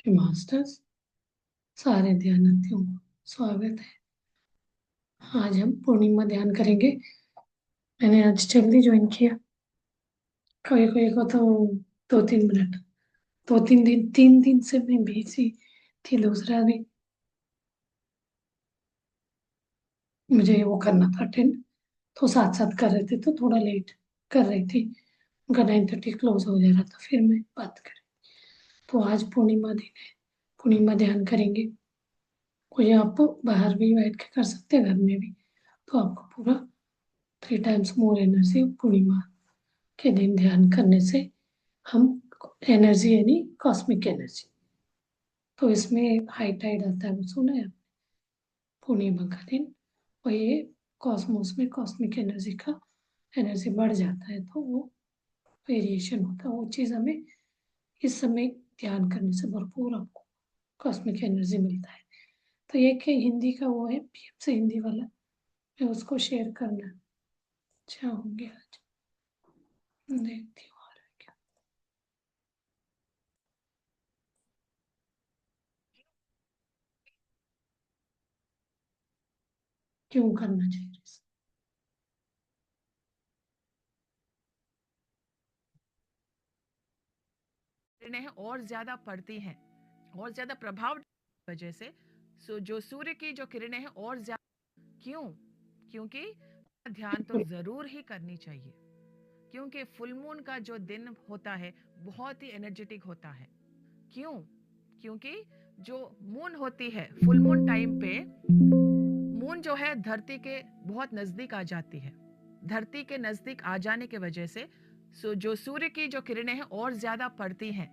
Masters, सारे ध्यानार्थियों को स्वागत है। आज हम पूर्णिमा ध्यान करेंगे। मैंने आज जल्दी ज्वाइन किया। कोई कोई को तो 2-3 मिनट, 2-3 दिन, 3 दिन से मैं बिजी थी। दूसरा भी मुझे वो करना था अटेंड, तो साथ साथ कर रहे थे, तो थोड़ा लेट कर रही थी। उनका 9:30 क्लोज हो जा रहा था, फिर मैं बात करें। तो आज पूर्णिमा दिन है, पूर्णिमा ध्यान करेंगे। कोई आप बाहर भी बैठ के कर सकते हैं, घर में भी। तो आपको पूरा 3 टाइम्स मोर एनर्जी पूर्णिमा के दिन ध्यान करने से हम एनर्जी यानी कॉस्मिक एनर्जी। तो इसमें हाई टाइड आता है, वो सुना है पूर्णिमा का दिन। और ये कॉस्मोस में कॉस्मिक एनर्जी का एनर्जी बढ़ जाता है, तो वो वेरिएशन होता है। वो चीज़ हमें इस समय ध्यान करने से भरपूर आपको कॉस्मिक एनर्जी मिलता है। तो ये कि हिंदी का वो है, पीएम से हिंदी वाला, मैं उसको शेयर करना चाहूँगी आज। देखती हूँ आ रहा है क्या। क्यों करना चाहिए? किरणें और ज्यादा पड़ती हैं और ज्यादा प्रभाव वजह से जो सूर्य की जो किरणें हैं और ज्यादा क्यों, क्योंकि ध्यान तो जरूर ही करनी चाहिए, क्योंकि फुल मून का जो दिन होता है बहुत ही एनर्जेटिक होता है। क्यों? क्योंकि जो मून होती है फुल मून टाइम पे, मून जो है धरती के बहुत नजदीक आ जाती है। धरती के नजदीक आ जाने की वजह से जो सूर्य की जो किरणें हैं और ज्यादा पड़ती हैं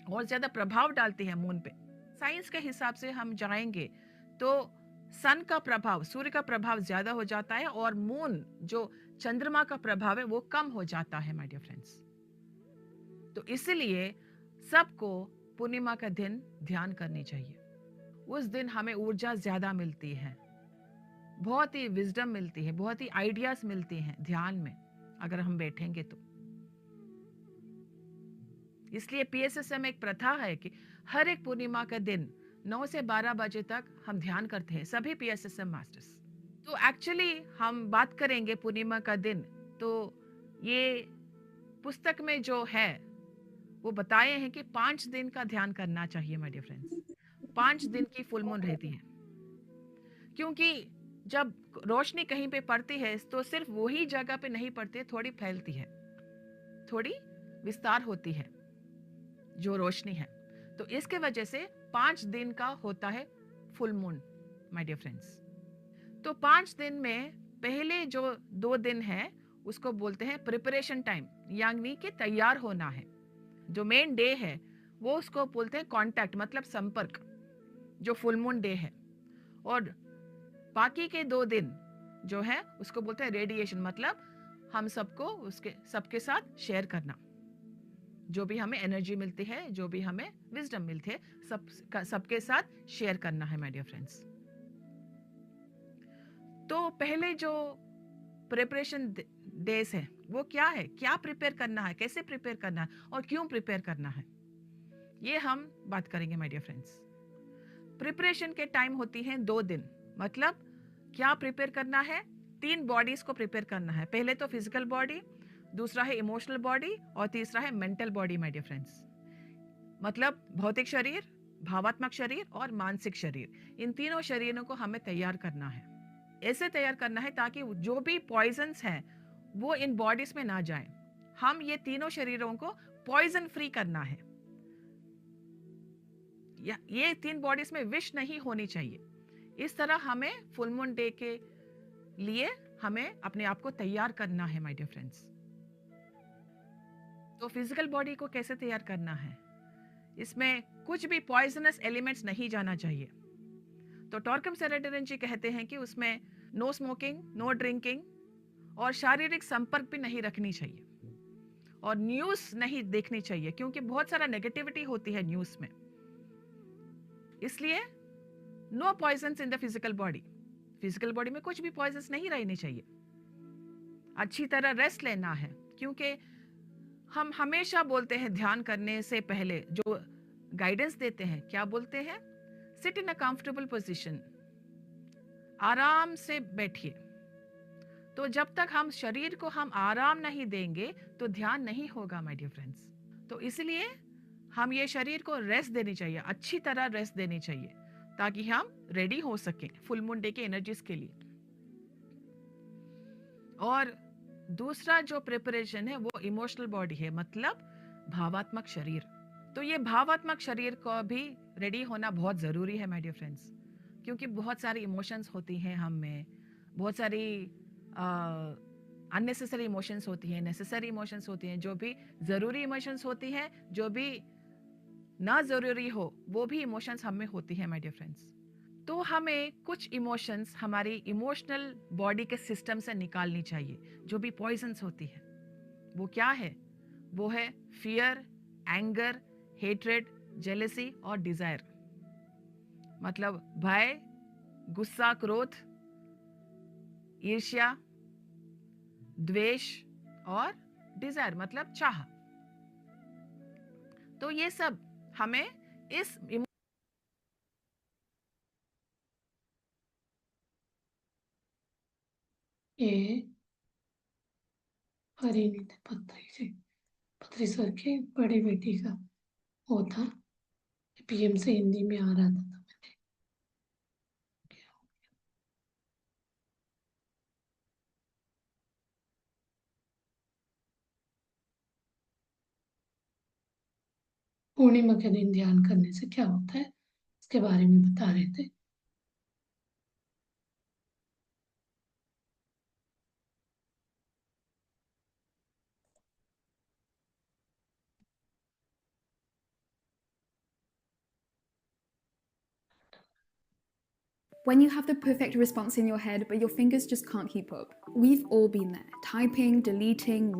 और ज्यादा प्रभाव डालती है मून पे। साइंस के हिसाब से हम जाएंगे तो सन का प्रभाव, सूर्य का प्रभाव ज्यादा हो जाता है और मून जो चंद्रमा का प्रभाव है वो कम हो जाता है माय डियर फ्रेंड्स। तो इसलिए सबको पूर्णिमा का दिन ध्यान करनी चाहिए। उस दिन हमें ऊर्जा ज्यादा मिलती है, बहुत ही विजडम मिलती है, बहुत ही आइडियाज मिलती हैं ध्यान में अगर हम बैठेंगे तो। इसलिए पीएसएसएम में एक प्रथा है कि हर एक पूर्णिमा का दिन 9 से 12 बजे तक हम ध्यान करते हैं, सभी पीएसएसएम मास्टर्स। तो एक्चुअली हम बात करेंगे पूर्णिमा का दिन, तो ये पुस्तक में जो है वो बताए हैं कि 5 दिन का ध्यान करना चाहिए माय डियर फ्रेंड्स। 5 दिन की फुल मून रहती है, क्योंकि जब रोशनी कहीं पे पड़ती है तो सिर्फ वही जगह पे नहीं पड़ती है, थोड़ी फैलती है, थोड़ी विस्तार होती है जो रोशनी है। तो इसके वजह से 5 दिन का होता है full moon my dear friends. तो 5 दिन में पहले जो 2 दिन है उसको बोलते हैं प्रिपरेशन टाइम, यानी कि तैयार होना है। जो मेन डे है वो उसको बोलते हैं कांटेक्ट, मतलब संपर्क, जो फुल मून डे है। और बाकी के 2 दिन जो है उसको बोलते हैं रेडिएशन, मतलब हम सबको उसके सबके साथ शेयर करना, जो भी हमें एनर्जी मिलती है, जो भी हमें विजडम मिलती है, सबके साथ शेयर करना है माय डियर फ्रेंड्स। तो पहले जो प्रिपरेशन डेज है वो क्या है, क्या प्रिपेयर करना है, कैसे प्रिपेयर करना है और क्यों प्रिपेयर करना है, ये हम बात करेंगे माय डियर फ्रेंड्स। प्रिपरेशन के टाइम होती हैं 2 दिन, मतलब क्या प्रिपेयर करना है, 3 बॉडीज को प्रिपेयर करना है। पहले तो फिजिकल बॉडी, दूसरा है इमोशनल बॉडी और तीसरा है mental body my dear friends. मतलब भौतिक शरीर, भावात्मक शरीर और मानसिक शरीर, इन तीनों शरीरों को हमें तैयार करना है। ऐसे तैयार करना है ताकि जो भी पॉइजन्स हैं वो इन बॉडीज में ना जाए। हम ये तीनों शरीरों को पॉइजन फ्री करना है। ये 3 बॉडीज में विष नहीं होनी चाहिए। इस तरह हमें फुल मून डे के लिए हमें अपने आप को तैयार करना है माय डियर फ्रेंड्स। तो फिजिकल बॉडी को कैसे तैयार करना है, इसमें कुछ भी पॉइजनस एलिमेंट्स नहीं जाना चाहिए। तो टॉर्कम सेरेटन जी कहते हैं कि उसमें नो स्मोकिंग, नो ड्रिंकिंग और शारीरिक संपर्क भी नहीं रखनी चाहिए, और न्यूज़ नहीं देखनी चाहिए, क्योंकि बहुत सारा नेगेटिविटी होती है न्यूज़ में। इसलिए no poisons in the physical body. Physical body में कुछ भी पॉइजन्स नहीं रहनी चाहिए। अच्छी तरह रेस्ट लेना है, क्योंकि हम हमेशा बोलते हैं ध्यान करने से पहले, जो गाइडेंस देते हैं, क्या बोलते हैं? Sit in a comfortable position, आराम से बैठिए। तो जब तक हम शरीर को हम आराम नहीं देंगे तो ध्यान नहीं होगा माय डियर फ्रेंड्स। तो इसलिए हम ये शरीर को रेस्ट देनी चाहिए, अच्छी तरह रेस्ट देनी चाहिए, ताकि हम रेडी हो सकें फुल मून डे के एनर्जीज के लिए। और दूसरा जो प्रिपरेशन है वो इमोशनल बॉडी है, मतलब भावात्मक शरीर। तो ये भावात्मक शरीर को भी रेडी होना बहुत ज़रूरी है माय डियर फ्रेंड्स, क्योंकि बहुत सारी इमोशंस होती हैं हम में, बहुत सारी अननेसेसरी इमोशंस होती हैं, नेसेसरी इमोशंस होती हैं, जो भी ज़रूरी इमोशंस होती हैं, जो भी ना ज़रूरी हो वो भी इमोशंस हम में होती हैं माय डियर फ्रेंड्स। तो हमें कुछ इमोशंस हमारी इमोशनल बॉडी के सिस्टम से निकालनी चाहिए, जो भी पॉइजन्स होती है। वो क्या है? वो है फियर, एंगर, हेट्रेड, जेलेसी और डिजायर, मतलब भय, गुस्सा, क्रोध, ईर्ष्या, द्वेष और डिजायर मतलब चाह। तो ये सब हमें इस ये परिणीत पत्री सर की बड़ी बेटी का वो था, पीएम से हिंदी में आ रहा था, तो मैंने पूर्णिमा के दिन ध्यान करने से क्या होता है इसके बारे में बता रहे थे। When you have the perfect response in your head, but your fingers just can't keep up. We've all been there. Typing, deleting,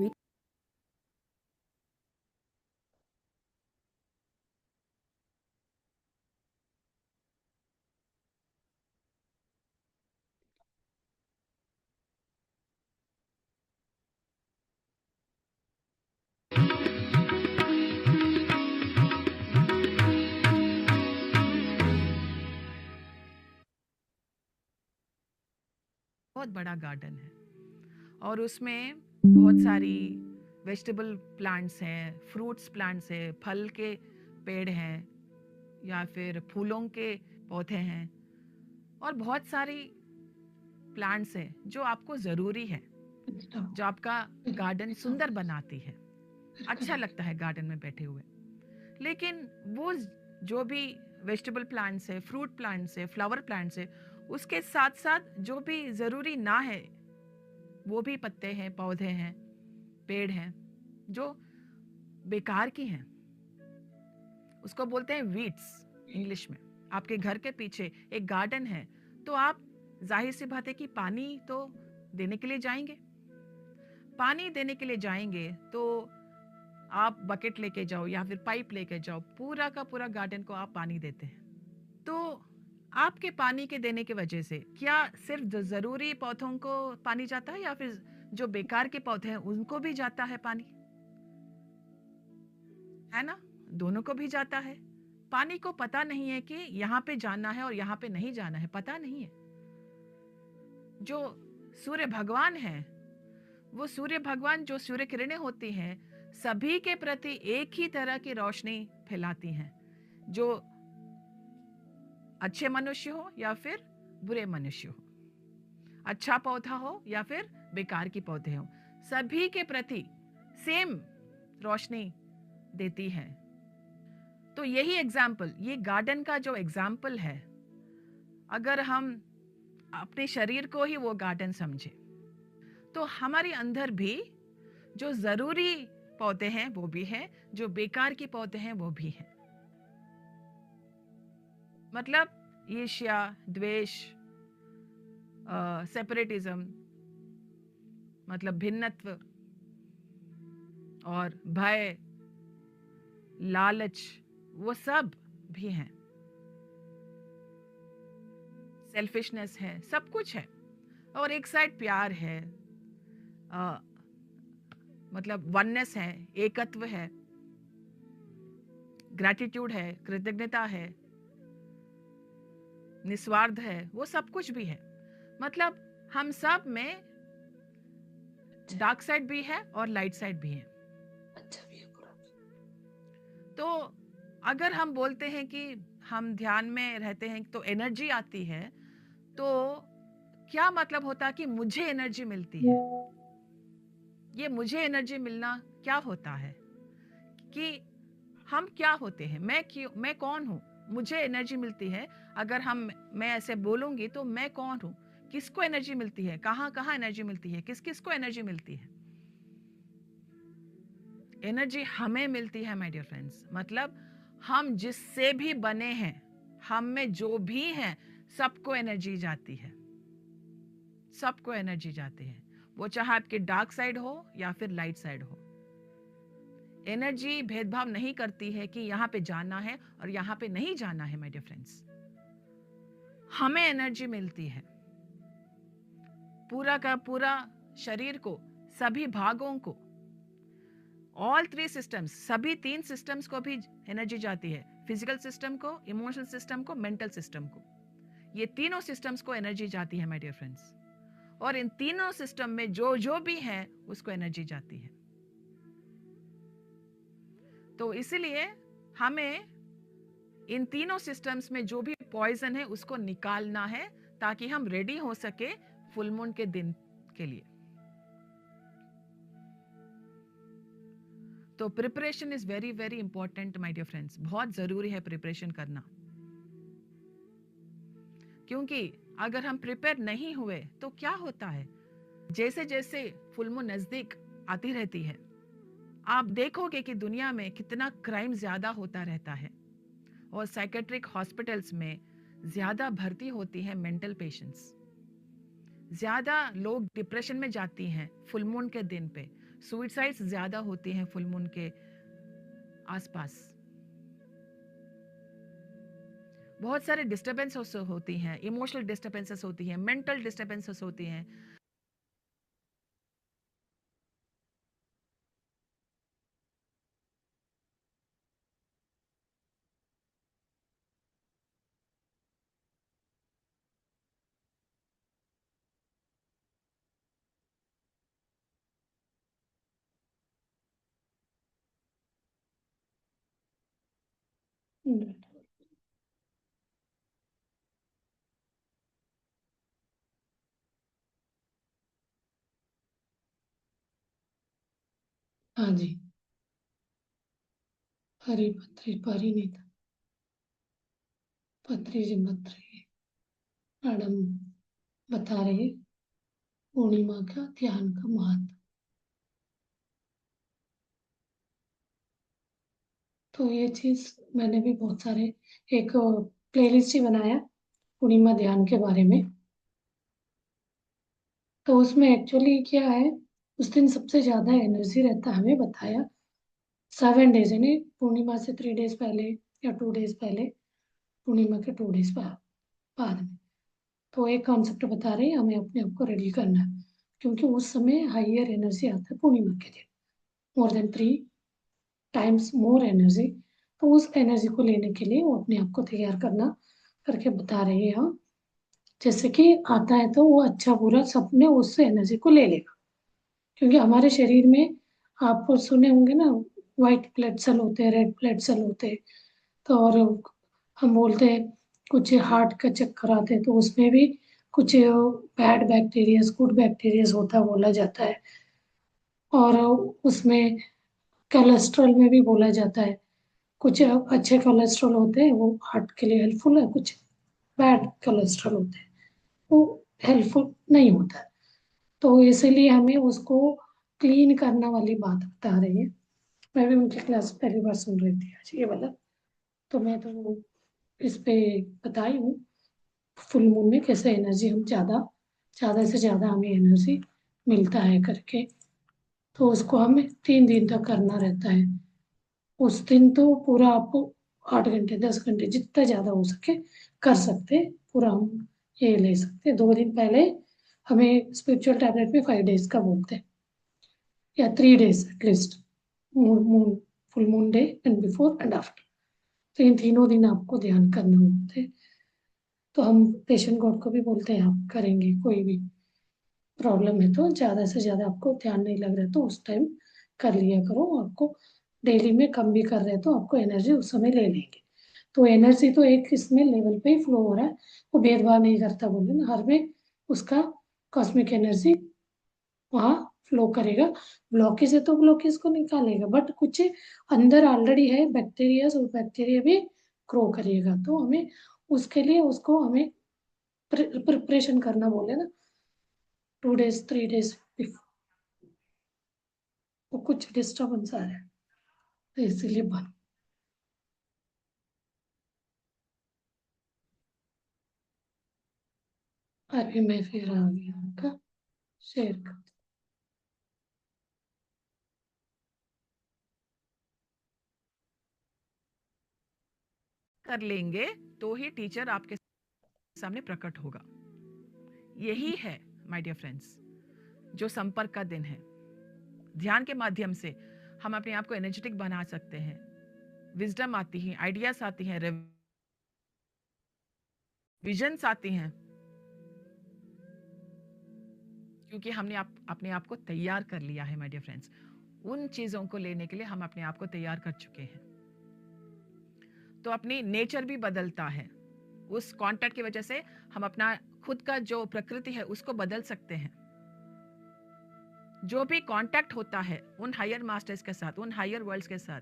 बहुत बड़ा गार्डन है और उसमें बहुत सारी वेजिटेबल प्लांट्स हैं, फ्रूट्स प्लांट्स हैं, फल के पेड़ हैं या फिर फूलों के पौधे हैं, और बहुत सारी प्लांट्स हैं जो आपको ज़रूरी है, जो आपका गार्डन सुंदर बनाती है, अच्छा लगता है गार्डन में बैठे हुए। लेकिन वो जो भी वेजिटेबल प्लांट्स है, फ्रूट प्लांट्स है, फ्लावर प्लांट्स है, उसके साथ साथ जो भी ज़रूरी ना है वो भी पत्ते हैं, पौधे हैं, पेड़ हैं जो बेकार की हैं, उसको बोलते हैं वीड्स इंग्लिश में। आपके घर के पीछे एक गार्डन है तो आप जाहिर सी बात है कि पानी तो देने के लिए जाएंगे। पानी देने के लिए जाएंगे तो आप बकेट लेके जाओ या फिर पाइप लेके जाओ, पूरा का पूरा गार्डन को आप पानी देते हैं। तो आपके पानी के देने की वजह से क्या सिर्फ जरूरी पौधों को पानी जाता है या फिर जो बेकार के पौधे हैं उनको भी जाता है पानी? है ना, दोनों को भी जाता है। पानी को पता नहीं है कि यहाँ पे जाना है और यहाँ पे नहीं जाना है, पता नहीं है। जो सूर्य भगवान है, वो सूर्य भगवान जो सूर्य किरणें होती हैं सभी के प्रति एक ही तरह की रोशनी फैलाती हैं, जो अच्छे मनुष्य हो या फिर बुरे मनुष्य हो, अच्छा पौधा हो या फिर बेकार की पौधे हो, सभी के प्रति सेम रोशनी देती है। तो यही एग्जाम्पल, ये गार्डन का जो एग्जाम्पल है, अगर हम अपने शरीर को ही वो गार्डन समझे तो हमारे अंदर भी जो जरूरी पौधे हैं वो भी हैं, जो बेकार के पौधे हैं वो भी हैं। मतलब ईर्ष्या, द्वेष, सेपरेटिज्म मतलब भिन्नत्व, और भय, लालच, वो सब भी हैं। सेल्फिशनेस है, सब कुछ है। और एक साइड प्यार है, मतलब वननेस है, एकत्व है, ग्रैटिट्यूड है, कृतज्ञता है, निस्वार्थ है, वो सब कुछ भी है। मतलब हम सब में डार्क साइड भी है और लाइट साइड भी है। अच्छा भी है बुरा भी। तो अगर हम बोलते हैं कि हम ध्यान में रहते हैं तो एनर्जी आती है, तो क्या मतलब होता है कि मुझे एनर्जी मिलती है? ये मुझे एनर्जी मिलना क्या होता है कि हम क्या होते हैं, मैं कौन हूँ, मुझे एनर्जी मिलती है। अगर मैं ऐसे बोलूंगी तो मैं कौन हूँ, किसको एनर्जी मिलती है, कहाँ कहाँ एनर्जी मिलती है, किस किस को एनर्जी मिलती है? एनर्जी हमें मिलती है माय डियर फ्रेंड्स। मतलब हम जिससे भी बने हैं, हम में जो भी हैं, सबको एनर्जी जाती है, सबको एनर्जी जाती है, वो चाहे आपकी डार्क साइड हो या फिर लाइट साइड हो। एनर्जी भेदभाव नहीं करती है कि यहाँ पे जाना है और यहाँ पे नहीं जाना है माय डियर फ्रेंड्स। हमें एनर्जी मिलती है, पूरा का पूरा शरीर को, सभी भागों को, ऑल 3 सिस्टम्स, सभी 3 सिस्टम्स को भी एनर्जी जाती है। फिजिकल सिस्टम को, इमोशनल सिस्टम को, मेंटल सिस्टम को, ये तीनों सिस्टम्स को एनर्जी जाती है माय डियर फ्रेंड्स। और इन तीनों सिस्टम में जो जो भी है उसको एनर्जी जाती है। तो इसलिए हमें इन तीनों सिस्टम्स में जो भी पॉइजन है उसको निकालना है, ताकि हम रेडी हो सके फुल मून के दिन के लिए। तो preparation is very very important my dear friends. बहुत जरूरी है प्रिपरेशन करना, क्योंकि अगर हम प्रिपेयर नहीं हुए तो क्या होता है, जैसे जैसे फुल मून नजदीक आती रहती है, आप देखोगे कि दुनिया में कितना क्राइम ज्यादा होता रहता है, और साइकेट्रिक हॉस्पिटल्स में ज्यादा भर्ती होती है मेंटल पेशेंट्स, ज्यादा लोग डिप्रेशन में जाती हैं फुल मून के दिन पे, सुसाइड्स ज्यादा होती हैं फुल मून के आसपास, बहुत सारे डिस्टर्बेंसेस होती हैं, इमोशनल डिस्टर्बेंसेस होती हैं, मेंटल डिस्टर्बेंसेस होती हैं। हाँ जी, हरी पत्री परिणीता पत्री जी मत रही है। मैडम बता रही है पूर्णिमा का ध्यान का महत्व। तो ये चीज मैंने भी बहुत सारे एक प्लेलिस्ट ही बनाया पूर्णिमा ध्यान के बारे में। तो उसमें एक्चुअली क्या है, उस दिन सबसे ज्यादा एनर्जी रहता है, हमें बताया 7 डेज, यानी पूर्णिमा से 3 डेज पहले या 2 डेज पहले, पूर्णिमा के 2 डेज बाद में। तो एक कॉन्सेप्ट बता रहे हैं, हमें अपने आप को रेडी करना है, क्योंकि उस समय हाइयर एनर्जी आता है पूर्णिमा के दिन, more than 3 times more energy. तो उस एनर्जी को लेने के लिए वो अपने आप को तैयार करना करके बता रहे हैं हम। जैसे कि आता है तो वो अच्छा बुरा सबने उस एनर्जी को ले लेगा, क्योंकि हमारे शरीर में आप सुने होंगे ना, व्हाइट ब्लड सेल होते हैं, रेड ब्लड सेल होते हैं। तो और हम बोलते हैं कुछ हार्ट का चक्कर आते हैं, तो उसमें भी कुछ बैड बैक्टीरियाज गुड बैक्टीरियाज होता बोला जाता है। और उसमें कोलेस्ट्रॉल में भी बोला जाता है, कुछ अच्छे कोलेस्ट्रॉल होते हैं वो हार्ट के लिए हेल्पफुल है, कुछ बैड कोलेस्ट्रॉल होते हैं वो हेल्पफुल नहीं होता है। तो इसीलिए हमें उसको क्लीन करना वाली बात बता रही है। मैं भी उनकी क्लास पहली बार सुन रही थी आज ये वाला, तो मैं तो इस पे बताई हूँ फुल मून में कैसे एनर्जी हम ज़्यादा से ज़्यादा हमें एनर्जी मिलता है करके। तो उसको हमें 3 दिन तक करना रहता है। उस दिन तो पूरा आपको 8 घंटे 10 घंटे जितना ज़्यादा हो सके कर सकते, पूरा हम ये ले सकते। 2 दिन पहले हमें स्पिरिचुअल टैबलेट में 5 डेज का बोलते हैं, या 3 days at least, moon full moon day and before and after, तो इन तीनों दिन आपको ध्यान करना होता है। तो हम पेशेंट गॉड को भी बोलते हैं आप करेंगे, कोई भी प्रॉब्लम है तो ज़्यादा से ज़्यादा आपको ध्यान नहीं लग रहा है तो उस टाइम कर लिया करो। आपको डेली में कम भी कर रहे हैं तो आपको एनर्जी उस समय ले लेंगे। तो एनर्जी तो एक इसमें लेवल पे ही फ्लो हो रहा है, वो भेदभाव नहीं करता बोले ना, हर में उसका कॉस्मिक एनर्जी वहाँ फ्लो करेगा। ब्लॉकेज है तो ब्लॉकेज को निकालेगा, बट कुछ अंदर ऑलरेडी है बैक्टीरिया, वो बैक्टीरिया भी ग्रो करेगा। तो हमें उसके लिए उसको हमें प्रिपरेशन करना बोले ना, 2 days 3 days बिफोर। वो कुछ डिस्टर्बेंस आ रहा है तो इसीलिए बंद। अभी मैं फिर आ गया उनका शेयर कर। कर लेंगे तो ही टीचर आपके सामने प्रकट होगा। यही है माय डियर फ्रेंड्स जो संपर्क का दिन है। ध्यान के माध्यम से हम अपने आप को एनर्जेटिक बना सकते हैं। विजडम आती है, आइडियाज आती हैं, विजन्स आती हैं, क्योंकि हमने अपने आप को तैयार कर लिया है माय डियर फ्रेंड्स। उन चीजों को लेने के लिए हम अपने आप को तैयार कर चुके हैं। तो अपनी नेचर भी बदलता है। उस कांटेक्ट की वजह से हम अपना खुद का जो प्रकृति है उसको बदल सकते हैं। जो भी कांटेक्ट होता है उन हायर मास्टर्स के साथ, उन हायर वर्ल्ड्स के साथ,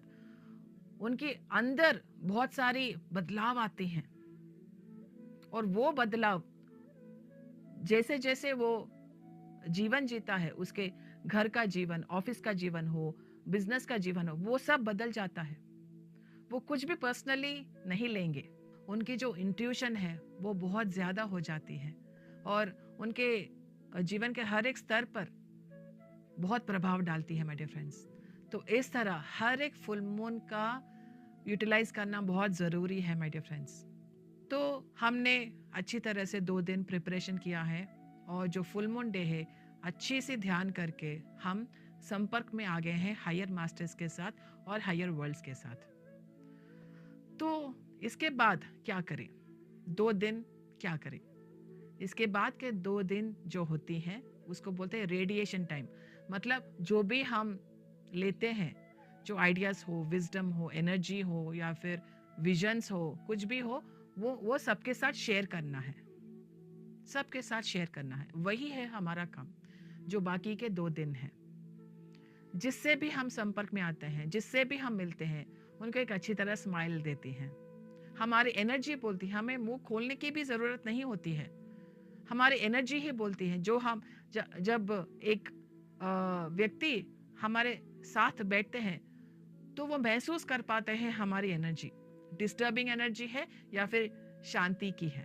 उनके अंदर बहुत सारी बदलाव आते हैं। और वो बदलाव जैसे जैसे वो जीवन जीता है, उसके घर का जीवन, ऑफिस का जीवन हो, बिजनेस का जीवन हो, वो सब बदल जाता है। वो कुछ भी पर्सनली नहीं लेंगे। उनकी जो इंट्यूशन है वो बहुत ज्यादा हो जाती है और उनके जीवन के हर एक स्तर पर बहुत प्रभाव डालती है माय डियर फ्रेंड्स। तो इस तरह हर एक फुल मून का यूटिलाइज करना बहुत ज़रूरी है माय डियर फ्रेंड्स। तो हमने अच्छी तरह से 2 दिन प्रिपरेशन किया है और जो फुल मून डे है अच्छे से ध्यान करके हम संपर्क में आ गए हैं हायर मास्टर्स के साथ और हायर वर्ल्ड्स के साथ। तो इसके बाद क्या करें? 2 दिन क्या करें? इसके बाद के 2 दिन जो होती हैं उसको बोलते हैं रेडिएशन टाइम। मतलब जो भी हम लेते हैं, जो आइडियाज हो, विजडम हो, एनर्जी हो या फिर विजन्स हो, कुछ भी हो, वो सबके साथ शेयर करना है। सबके साथ शेयर करना है, वही है हमारा काम जो बाकी के 2 दिन है। जिससे भी हम संपर्क में आते हैं, जिससे भी हम मिलते हैं, उनको एक अच्छी तरह स्माइल देती हैं। हमारी एनर्जी बोलती है, हमें मुंह खोलने की भी जरूरत नहीं होती है। हमारी एनर्जी ही बोलती है। जो हम जब एक व्यक्ति हमारे साथ बैठते हैं तो वो महसूस कर पाते हैं हमारी एनर्जी डिस्टर्बिंग एनर्जी है या फिर शांति की है।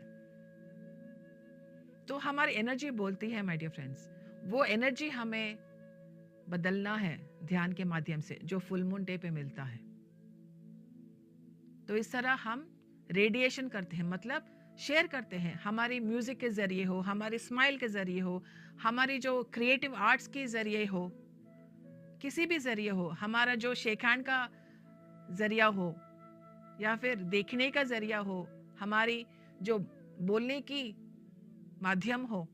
तो हमारी एनर्जी बोलती है माय डियर फ्रेंड्स। वो एनर्जी हमें बदलना है ध्यान के माध्यम से जो फुल मून डे पे मिलता है। तो इस तरह हम रेडिएशन करते हैं, मतलब शेयर करते हैं। हमारी म्यूजिक के जरिए हो, हमारी स्माइल के जरिए हो, हमारी जो क्रिएटिव आर्ट्स के जरिए हो, किसी भी जरिए हो, हमारा जो शेक हैंड का जरिया हो या फिर देखने का जरिया हो, हमारी जो बोलने की माध्यम हो,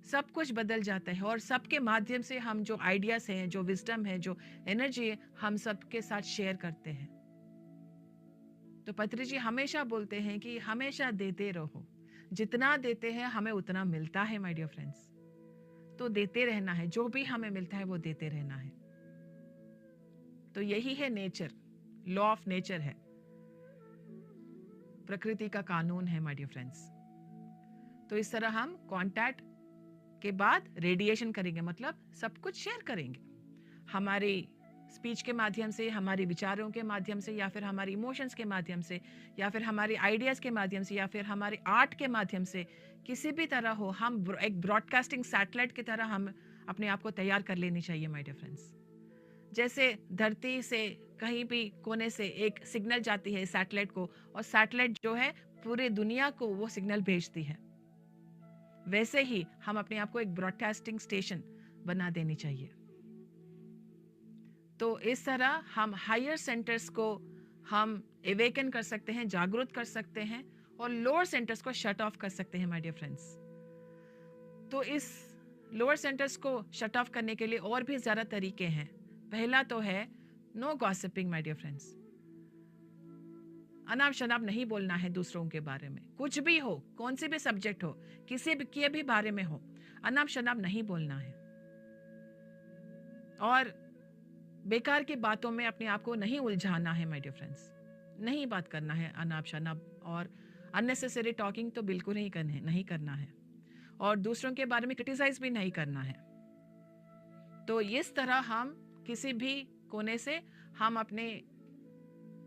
सब कुछ बदल जाता है। और सबके माध्यम से हम जो आइडियाज हैं, जो विजडम है, जो एनर्जी है, हम सबके साथ शेयर करते हैं। तो पत्री जी हमेशा बोलते हैं कि हमेशा देते रहो। जितना देते हैं हमें उतना मिलता है माय डियर फ्रेंड्स। तो देते रहना है, जो भी हमें मिलता है वो देते रहना है। तो यही है नेचर, लॉ ऑफ नेचर है, प्रकृति का कानून है माय डियर फ्रेंड्स। तो इस तरह हम कांटेक्ट के बाद रेडिएशन करेंगे, मतलब सब कुछ शेयर करेंगे। हमारी स्पीच के माध्यम से, हमारे विचारों के माध्यम से, या फिर हमारे इमोशंस के माध्यम से, या फिर हमारी आइडियाज के माध्यम से, या फिर हमारे आर्ट के माध्यम से, किसी भी तरह हो, हम एक ब्रॉडकास्टिंग सैटेलाइट की तरह हम अपने आप को तैयार कर लेनी चाहिए माय डियर फ्रेंड्स। जैसे धरती से कहीं भी कोने से एक सिग्नल जाती है सैटेलाइट को, और सैटेलाइट जो है पूरे दुनिया को वो सिग्नल भेजती है, वैसे ही हम अपने आप को एक ब्रॉडकास्टिंग स्टेशन बना देनी चाहिए। तो इस तरह हम हायर सेंटर्स को हम एवेकन कर सकते हैं, जागरूक कर सकते हैं और लोअर सेंटर्स को शट ऑफ कर सकते हैं माय डियर फ्रेंड्स। तो इस लोअर सेंटर्स को शट ऑफ करने के लिए और भी ज़्यादा तरीके हैं। पहला तो है no gossiping my dear friends. अनाप शनाप नहीं बोलना है दूसरों के बारे में, कुछ भी हो, कौन सी भी सब्जेक्ट हो, किसी भी के भी बारे में हो, अनाप शनाप नहीं बोलना है। और बेकार की बातों में अपने आप को नहीं उलझाना है माय डियर फ्रेंड्स। नहीं बात करना है अनाप शनाप और अननेसेसरी टॉकिंग तो बिल्कुल नहीं करना है। और दूसरों के बारे में क्रिटिसाइज भी नहीं करना है। तो इस तरह हम किसी भी कोने से हम अपने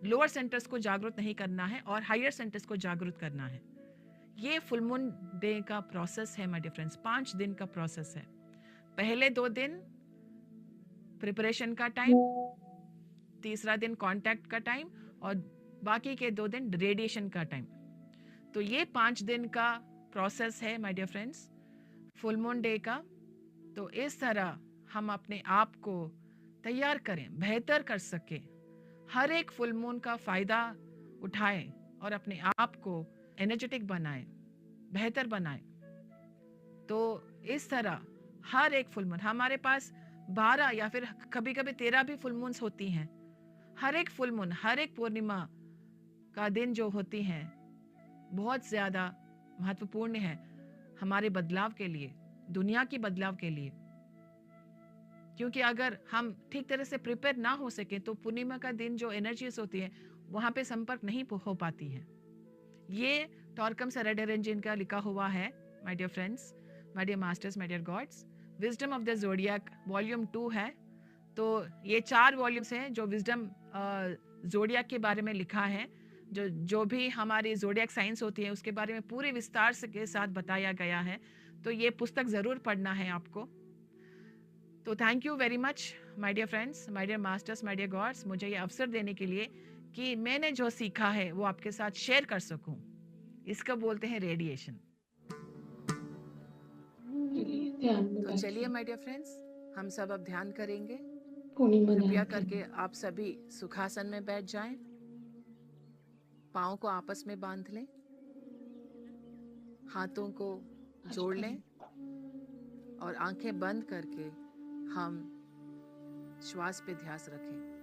लोअर सेंटर्स को जागरूक नहीं करना है और हायर सेंटर्स को जागरूक करना है। ये फुल मून डे का प्रोसेस है माय डियर फ्रेंड्स, 5 दिन का प्रोसेस है। पहले 2 दिन प्रिपरेशन का टाइम, तीसरा दिन कांटेक्ट का टाइम और बाकी के 2 दिन रेडिएशन का टाइम। तो ये 5 दिन का प्रोसेस है my dear friends full moon day का। तो इस तरह हम अपने आप को तैयार करें, बेहतर कर सके, हर एक फुल मून का फायदा उठाएं और अपने आप को एनर्जेटिक बनाएं, बेहतर बनाएं। तो इस तरह हर एक फुल मून, हमारे पास 12 या फिर कभी कभी 13 भी फुल मून्स होती हैं। हर एक फुल मून, हर एक पूर्णिमा का दिन जो होती हैं बहुत ज़्यादा महत्वपूर्ण है हमारे बदलाव के लिए, दुनिया की बदलाव के लिए। क्योंकि अगर हम ठीक तरह से प्रिपेयर ना हो सके तो पूर्णिमा का दिन जो एनर्जीज होती है वहाँ पे संपर्क नहीं हो पाती है। ये टॉर्कम सेरेडेरेंजिन का लिखा हुआ है my dear friends, my dear masters, my dear gods. Wisdom of the zodiac volume 2 है। तो ये 4 वॉल्यूम्स हैं जो विजडम ज़ोडिएक के बारे में लिखा है। जो भी हमारी ज़ोडिएक साइंस होती है उसके बारे में पूरे विस्तार से के साथ बताया गया है। तो ये पुस्तक ज़रूर पढ़ना है आपको। तो thank you very much my dear friends, my dear masters, my dear gods, मुझे ये अवसर देने के लिए कि मैंने जो सीखा है वो आपके साथ शेयर कर सकूं। इसको बोलते हैं रेडिएशन। ध्यान में तो बैठिए। चलिए माय डियर फ्रेंड्स, हम सब अब ध्यान करेंगे। पूर्णिमा कृपया ध्यान करके आप सभी सुखासन में बैठ जाएं, पाँव को आपस में बांध लें, हाथों को जोड़ लें और आंखें बंद करके हम श्वास पे ध्यान रखें।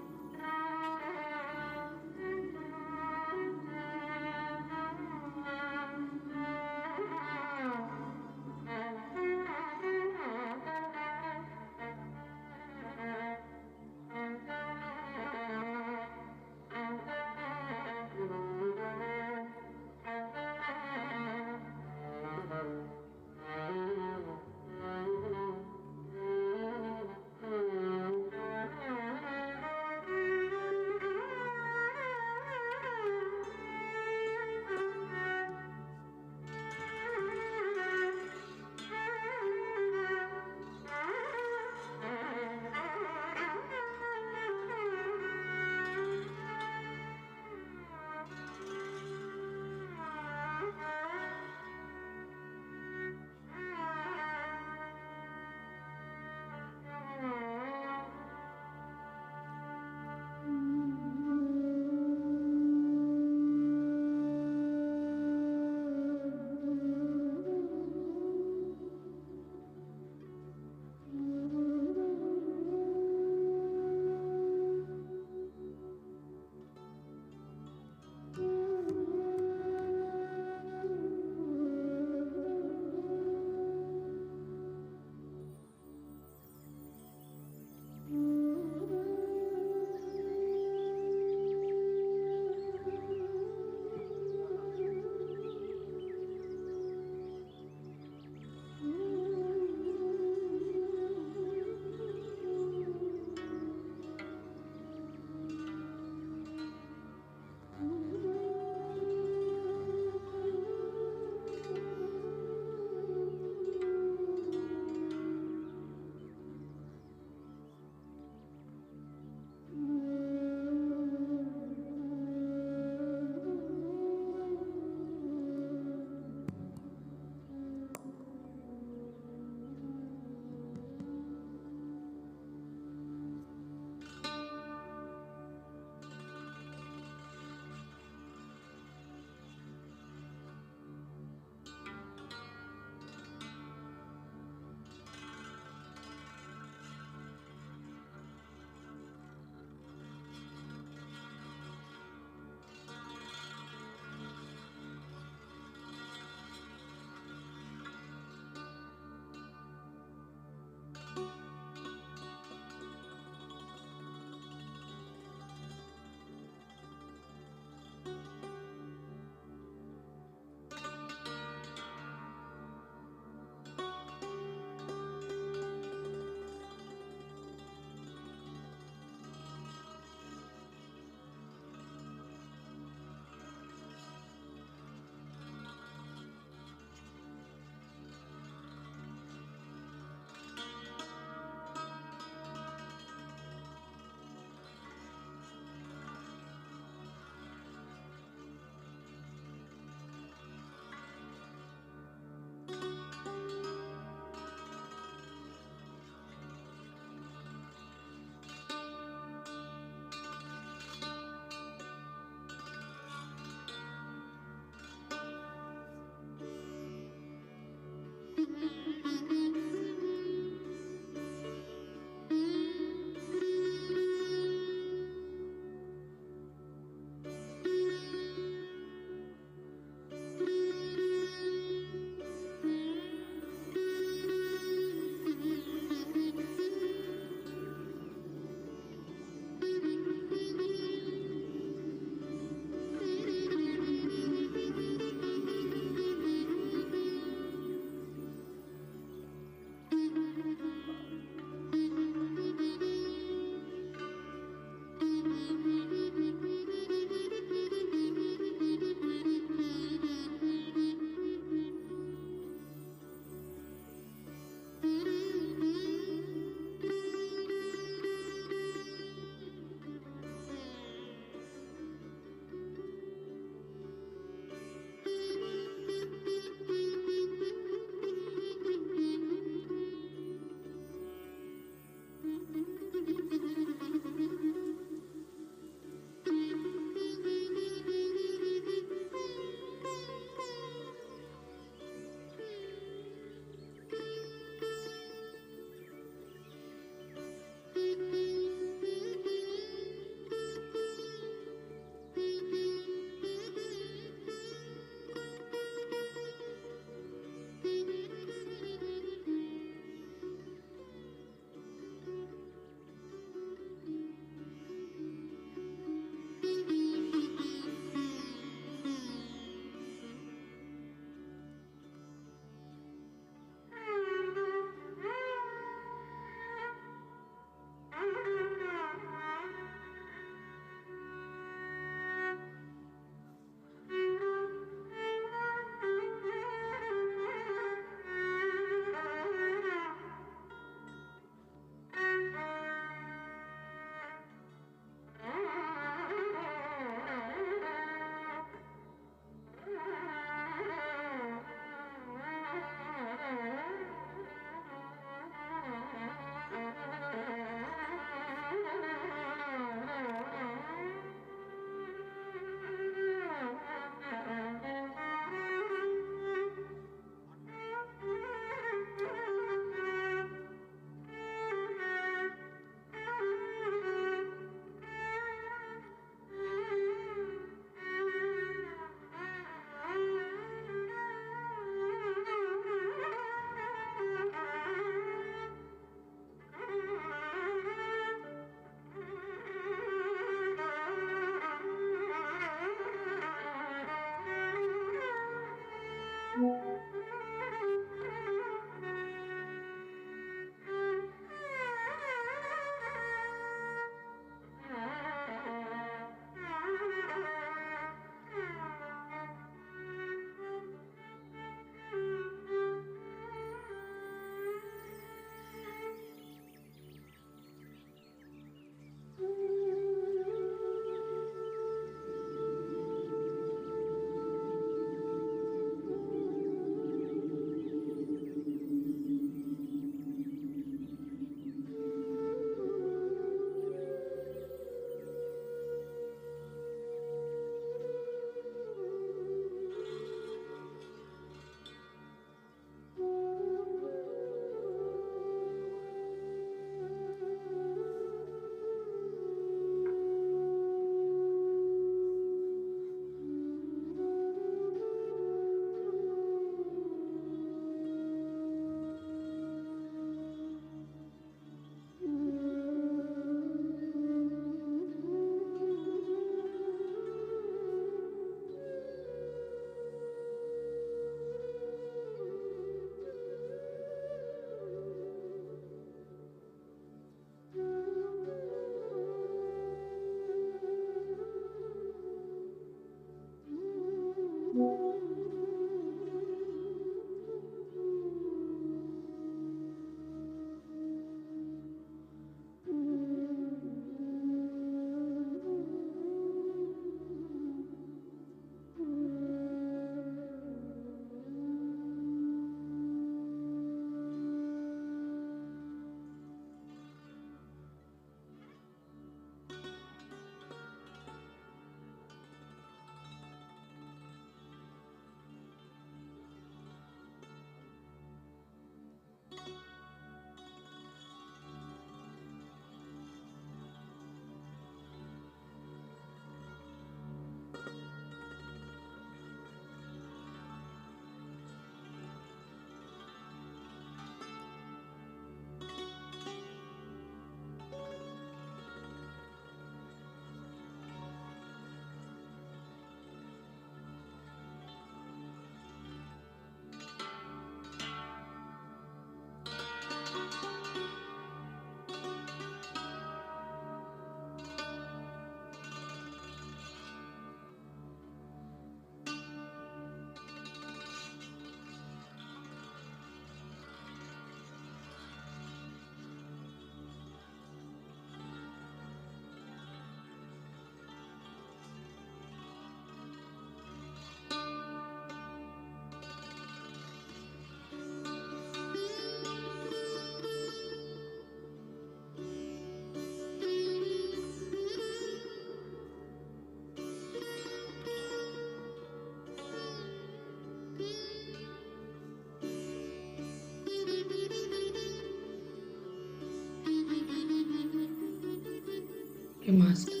ये मास्टर्स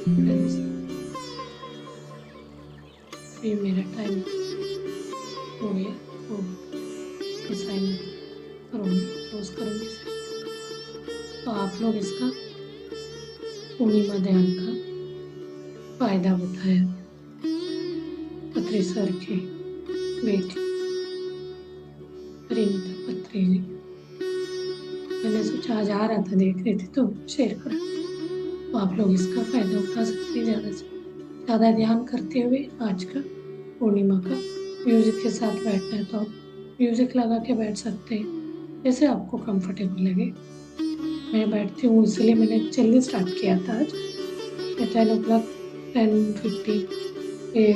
फ्रेंड्स, ये मेरा टाइम हो गया, तो असाइनमेंट करूँगी, क्लोज करूँगी इसे। तो आप लोग इसका पूर्णिमा ध्यान का फायदा बताया। पत्री सर की बेटी परिणीता पत्री जी, मैंने सोचा आज आ रहा था, देख रही थी तो शेयर कर। तो आप लोग इसका फायदा उठा सकते हैं, ज़्यादा से ज़्यादा ध्यान करते हुए आज का पूर्णिमा का। म्यूजिक के साथ बैठना है तो आप म्यूजिक लगा के बैठ सकते हैं, जैसे आपको कंफर्टेबल लगे। मैं बैठती हूँ इसलिए मैंने जल्दी स्टार्ट किया था आज। मैं 10 o'clock 10:50 पे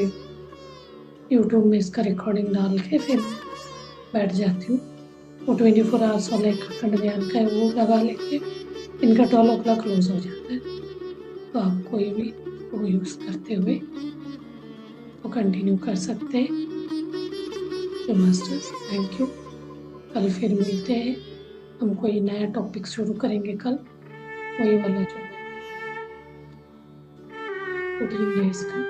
यूट्यूब में इसका रिकॉर्डिंग डाल के फिर बैठ जाती हूँ। वो 24 आवर्स वाला एक अखंड ध्यान का है, वो लगा लेके इनका 12 o'clock क्लोज हो जाता है। तो आप कोई भी वो यूज़ करते हुए वो कंटिन्यू कर सकते हैं। तो मास्टर्स थैंक यू। कल फिर मिलते हैं, हम कोई नया टॉपिक शुरू करेंगे कल, वही वाला जो कुकिंग है इसका,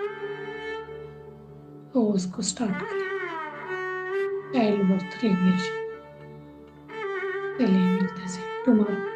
तो उसको स्टार्ट करें। Child birth regulation. चलिए मिलते हैं टुमारो।